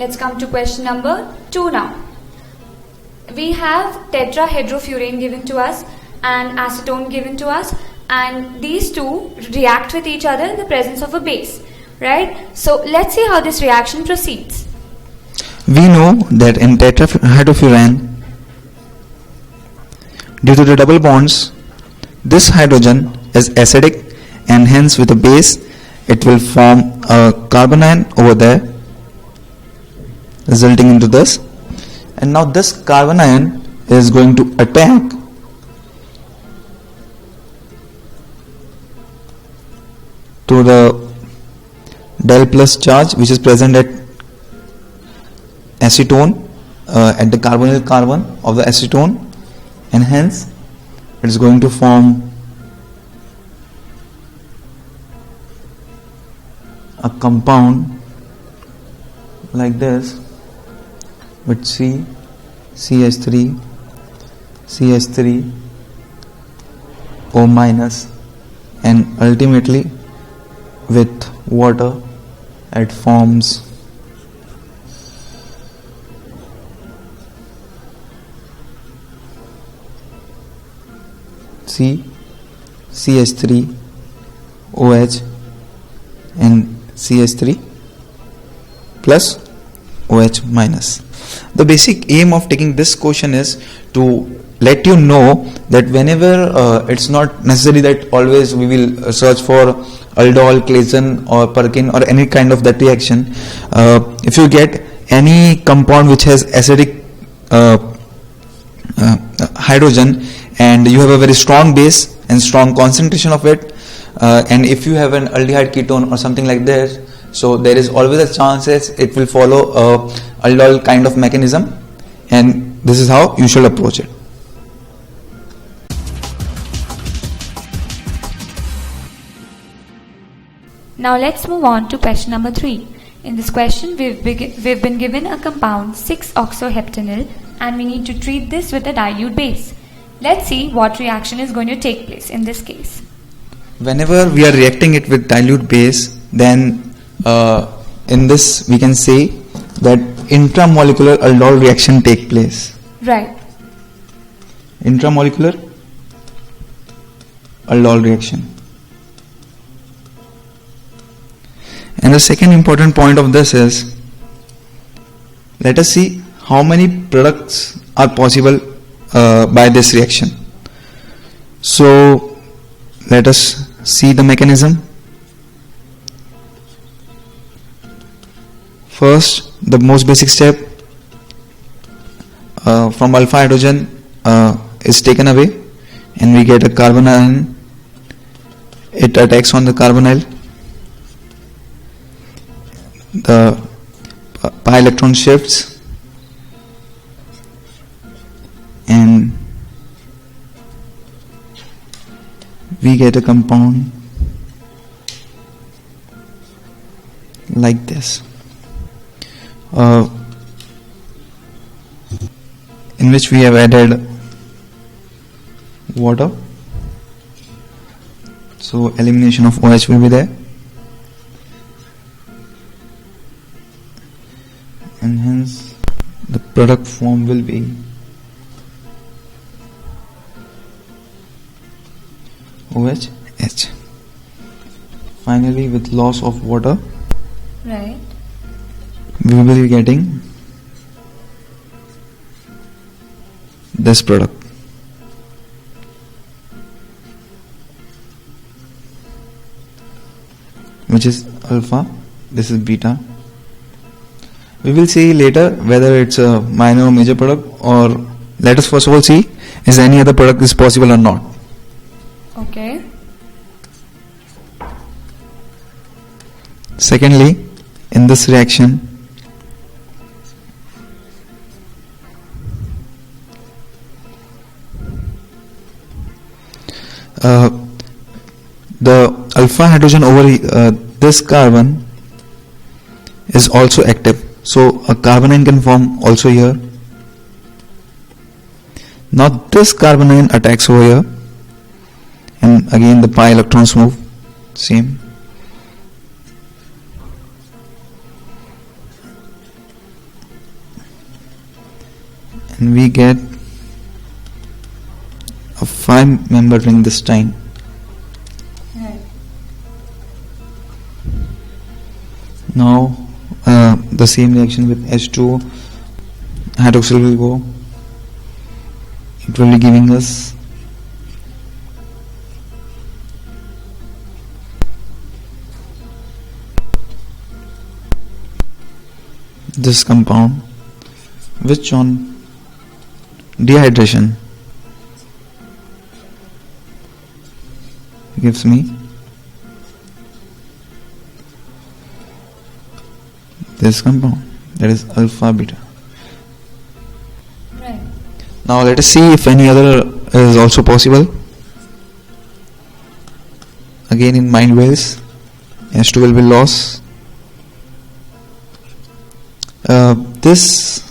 Let's come to question number 2 now. We have tetrahydrofuran given to us and acetone given to us, and these two react with each other in the presence of a base, right? So let's see how this reaction proceeds. We know that in tetrahydrofuran, due to the double bonds, this hydrogen is acidic, and hence with a base it will form a carbanion over there, resulting into this. And now this carbanion is going to attack to the del plus charge which is present at acetone, at the carbonyl carbon of the acetone, and hence it is going to form a compound like this with CH3, CH3, O minus, and ultimately with water it forms CH3, OH, and CH3 plus OH minus. The basic aim of taking this question is to let you know that whenever it's not necessary that always we will search for Aldol, Claisen or Perkin or any kind of that reaction. If you get any compound which has acidic hydrogen and you have a very strong base and strong concentration of it, and if you have an aldehyde ketone or something like that, so there is always a chance it will follow a aldol kind of mechanism, and this is how you should approach it. Now let's move on to question number 3. In this question, we've been given a compound 6-oxoheptanyl and we need to treat this with a dilute base. Let's see what reaction is going to take place in this case. Whenever we are reacting it with dilute base, then in this we can say that intramolecular aldol reaction take place. Right. Intramolecular aldol reaction. And the second important point of this is, let us see how many products are possible by this reaction. So let us see the mechanism. First, the most basic step, from alpha hydrogen is taken away and we get a carbanion. It attacks on the carbonyl. The pi electron shifts and we get a compound like this, in which we have added water, so elimination of OH will be there, and hence the product form will be OH. Finally, with loss of water, right, we will be getting this product, which is alpha, this is beta. We will see later whether it's a minor or major product, or let us first of all see is any other product is possible or not. Okay. Secondly, in this reaction, the alpha hydrogen over this carbon is also active, so a carbanion can form also here. Now this carbanion attacks over here, and again the pi electrons move same. and we get a 5-member ring this time. Right. Now the same reaction with H2 hydroxyl will go. It will be giving us this compound, which on dehydration gives me this compound, that is alpha beta. Right. Now let us see if any other is also possible. Again in mind ways, H2 will be lost. This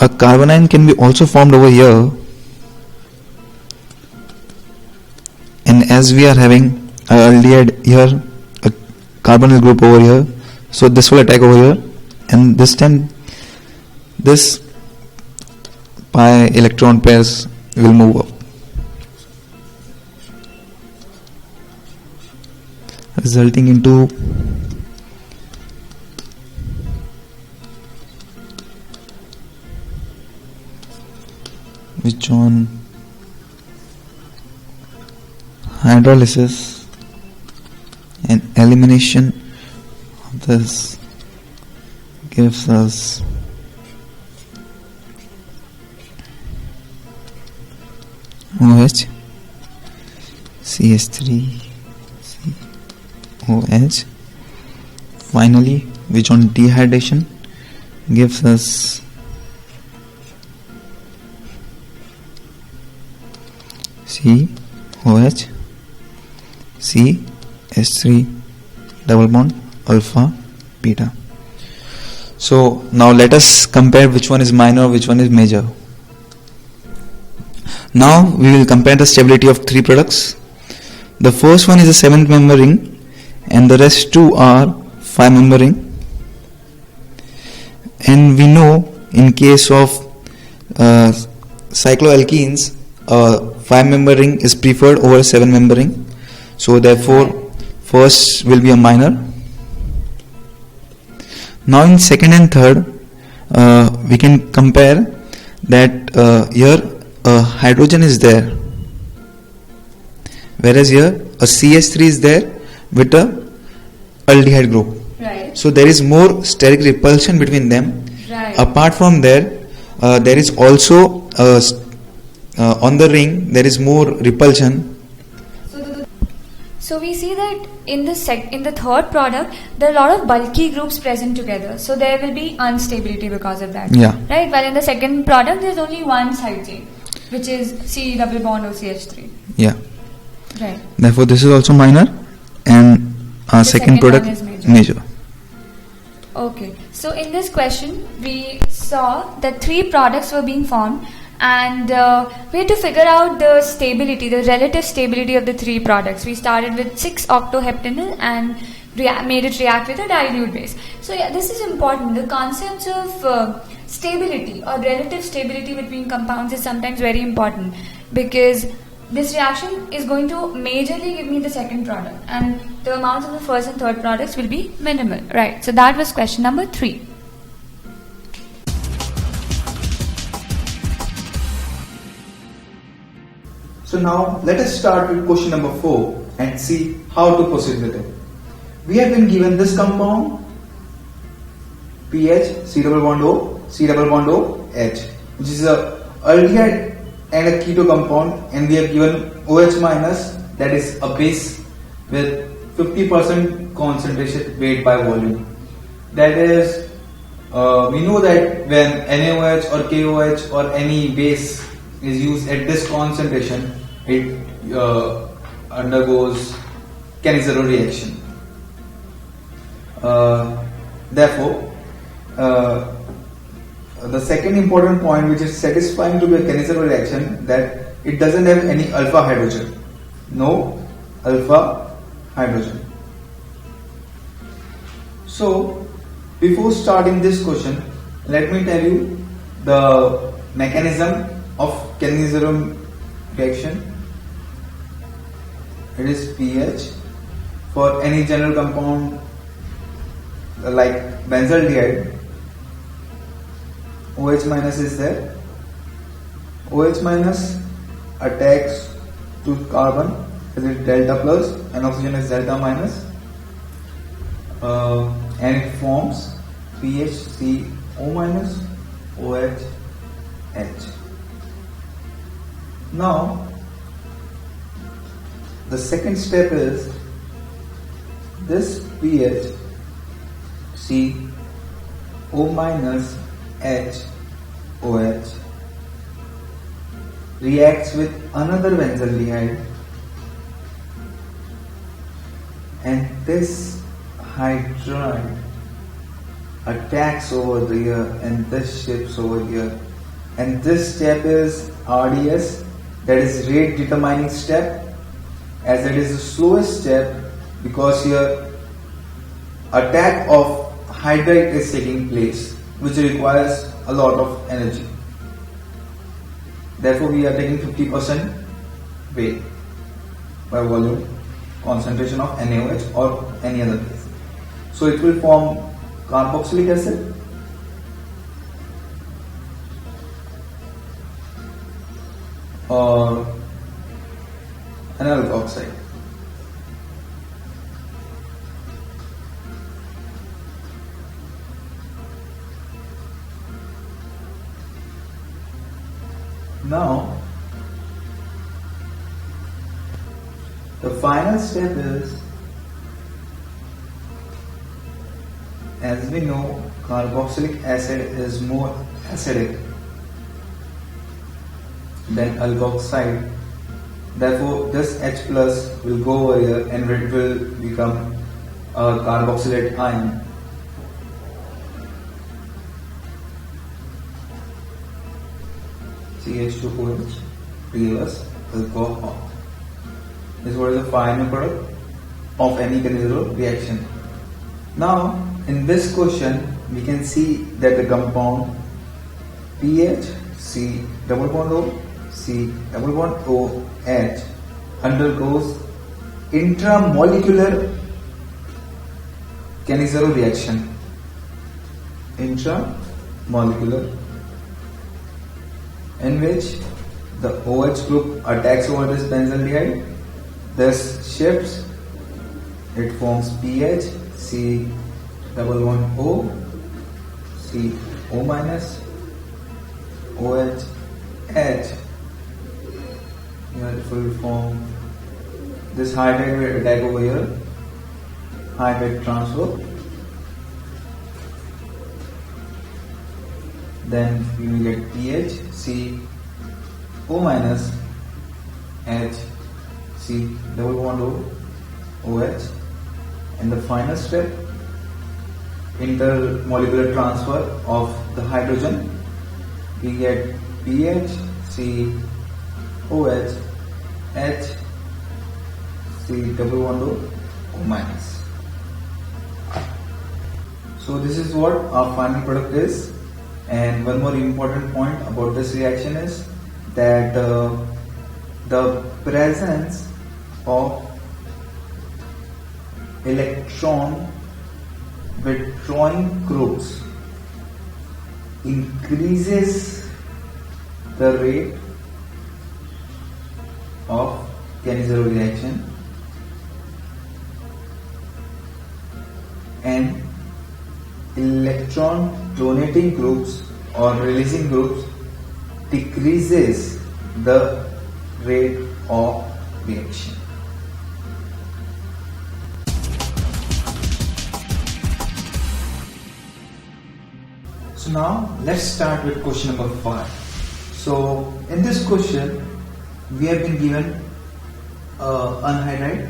a carbanion can be also formed over here, and as we are having a aldehyde here, a carbonyl group over here, so this will attack over here, and this time this pi electron pairs will move up, resulting into which on hydrolysis and elimination of this gives us OH, CH3, OH, finally which on dehydration gives us COH, CH3 double bond alpha beta. So now let us compare which one is minor, which one is major. Now we will compare the stability of 3 products. The first one is a 7-member ring and the rest 2 are 5-member ring. And we know in case of cycloalkenes, a 5-member ring is preferred over a 7-member ring. So therefore first will be a minor. Now in second and third we can compare that here a hydrogen is there, whereas here a CH3 is there with a aldehyde group. Right. So there is more steric repulsion between them. Right. Apart from there is also on the ring there is more repulsion. So we see that in the third product there are a lot of bulky groups present together, so there will be instability because of that. Yeah. Right. While in the second product there is only one side chain, which is C double bond or CH3. Yeah. Right. Therefore this is also minor, and our second product is major. Okay. So in this question we saw that 3 products were being formed, and we had to figure out the stability, the relative stability of the 3 products. We started with 6-octoheptanyl and made it react with a dilute base. So yeah, this is important. The concepts of stability or relative stability between compounds is sometimes very important, because this reaction is going to majorly give me the second product, and the amounts of the first and third products will be minimal. Right. So that was question number 3. So now let us start with question number 4 and see how to proceed with it. We have been given this compound pH C double bond O, C double bond O, H, which is a aldehyde and a keto compound, and we have given OH minus, that is a base with 50% concentration weight by volume. That is, we know that when NaOH or KOH or any base is used at this concentration, it undergoes Cannizzaro reaction. Therefore, the second important point which is satisfying to the Cannizzaro reaction, that it doesn't have any alpha hydrogen. No alpha hydrogen. So before starting this question, let me tell you the mechanism of Cannizzaro reaction. It is pH. For any general compound like benzaldehyde, OH minus is there. OH minus attacks to carbon as it delta plus and oxygen is delta minus, and it forms PHCO minus OH H. Now the second step is this pH CO minus HOH reacts with another benzaldehyde, and this hydride attacks over here and this shifts over here, and this step is RDS, that is rate determining step, as it is the slowest step because here attack of hydride is taking place, which requires a lot of energy. Therefore, we are taking 50% weight by volume concentration of NaOH or any other base. So it will form carboxylic acid, or an alkoxide. Now, the final step is, as we know, carboxylic acid is more acidic than alkoxide. Therefore, this H plus will go over here and it will become a carboxylate ion. CH2OH reverse alcohol. This is what is the final product of any Cannizzaro reaction. Now, in this question, we can see that the compound pH C double bond O C double bond O H undergoes intramolecular Cannizzaro reaction. Intramolecular, in which the OH group attacks over this benzaldehyde, thus shifts, it forms pH C double bond O C O minus OH H. Here it will form this hydride will attack over here, hydride transfer. Then you will get pH C O minus H C double bond O OH, and the final step, intermolecular transfer of the hydrogen, we get pH C OH H C double bond O minus. So this is what our final product is. And one more important point about this reaction is that the presence of electron withdrawing groups increases the rate of Cannizzaro reaction, and electron donating groups or releasing groups decreases the rate of reaction. So now let's start with question number 5. So in this question we have been given anhydride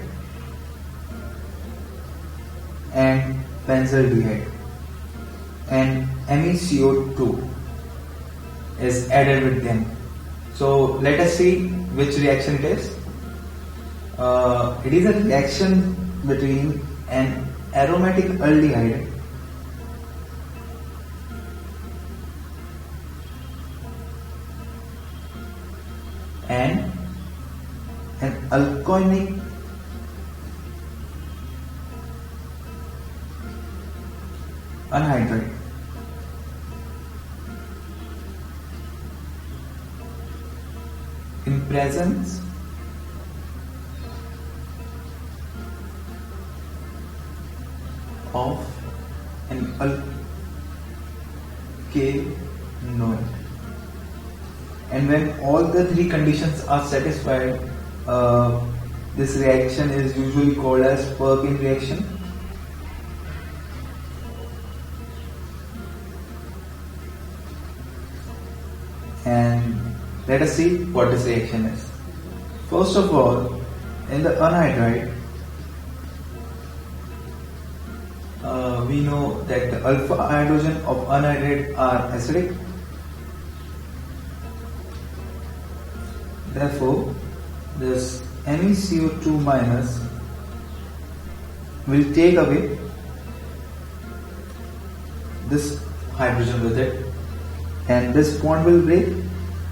and benzaldehyde, and MeCO2 is added with them. So let us see which reaction it is. It is a reaction between an aromatic aldehyde alcoholic anhydride in presence of an alkanoid, and when all the three conditions are satisfied, this reaction is usually called as Perkin reaction. And let us see what this reaction is. First of all, in the anhydride, we know that the alpha hydrogen of anhydride are acidic. Therefore, this MeCO2 minus will take away this hydrogen with it, and this bond will break,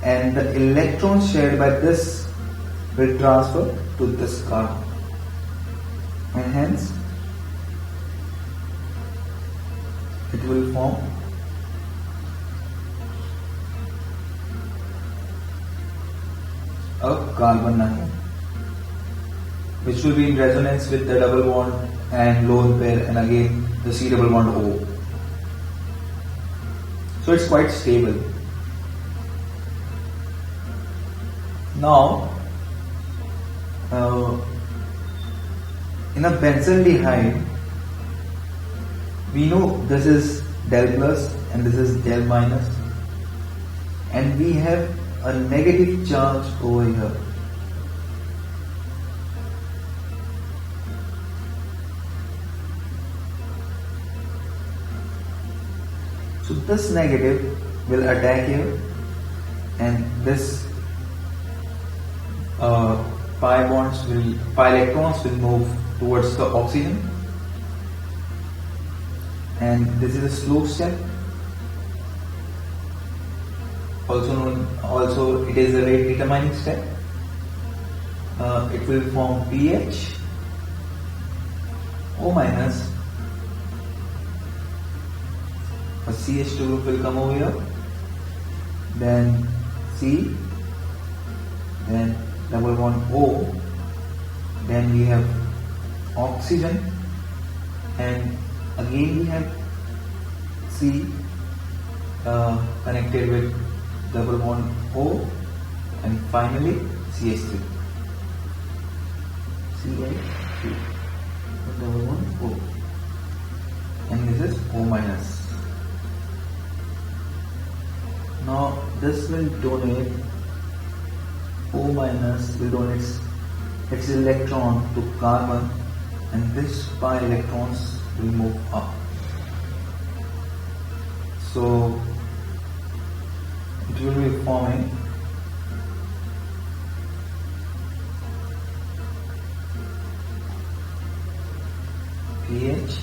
and the electrons shared by this will transfer to this carbon, and hence it will form a carbon atom, which will be in resonance with the double bond and lone pair, and again the C double bond O. So it's quite stable. Now, in a benzaldehyde, we know this is del plus and this is del minus, and we have a negative charge over here. So this negative will attack here, and this pi electrons will move towards the oxygen, and this is a slow step. Also it is a rate determining step. It will form pH O minus. A CH2 group will come over here, then C, then double bond O, then we have oxygen, and again we have C connected with double bond O, and finally CH3. CH3 double bond O, and this is O minus. Now this will donate, O minus will donate its electron to carbon, and this pi electrons will move up. So it will be forming pH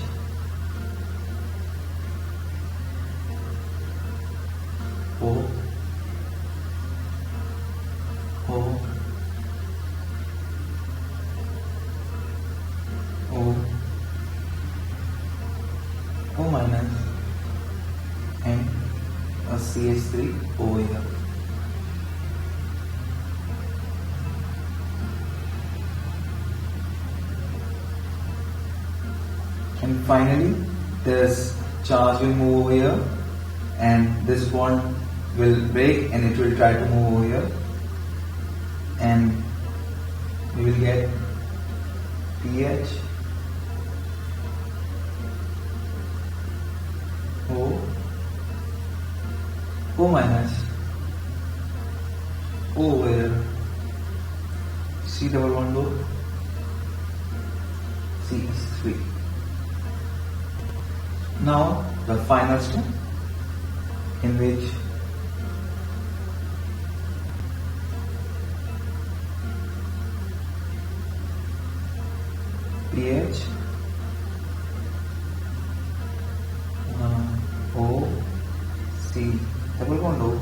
O minus, and a CH3 over here. And finally this charge will move over here, and this bond will break, and it will try to move over here, and we will get pH O minus, O over here, C double bond O, C3. Now the final step, in which pH O, C double bond O,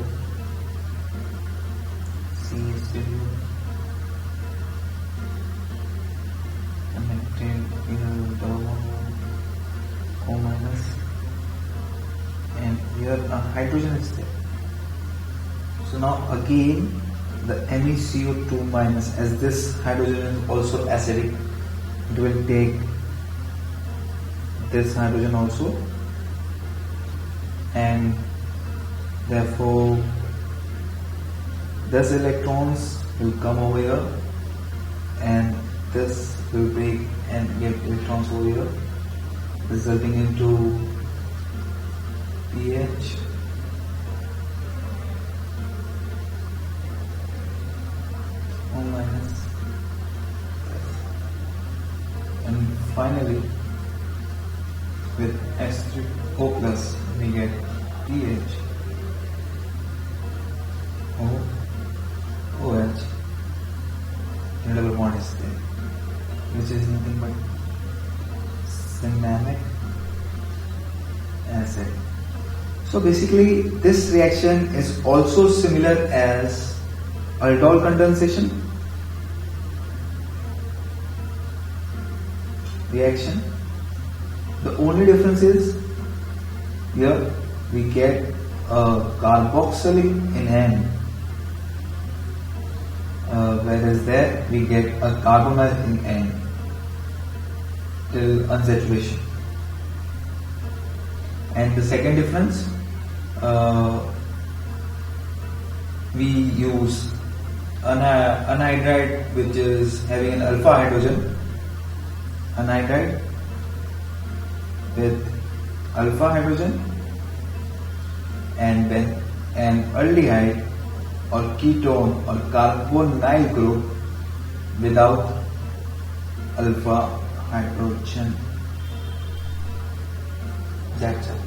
CH2, here a hydrogen is there. So now again the MeCO2 minus, as this hydrogen is also acidic, it will take this hydrogen also, and therefore this electrons will come over here and this will break and get electrons over here, resulting into pH. O minus, and finally with H3O plus we get pH, OH, and double bond is there, which is nothing but cinnamic acid. So basically this reaction is also similar as Aldol condensation reaction. The only difference is here we get a carboxylic in N, whereas there we get a carbonyl in N till unsaturation. And the second difference, we use anhydride, which is having an alpha hydrogen, anhydride with alpha hydrogen, and then an aldehyde or ketone or carbonyl group without alpha hydrogen. That's it.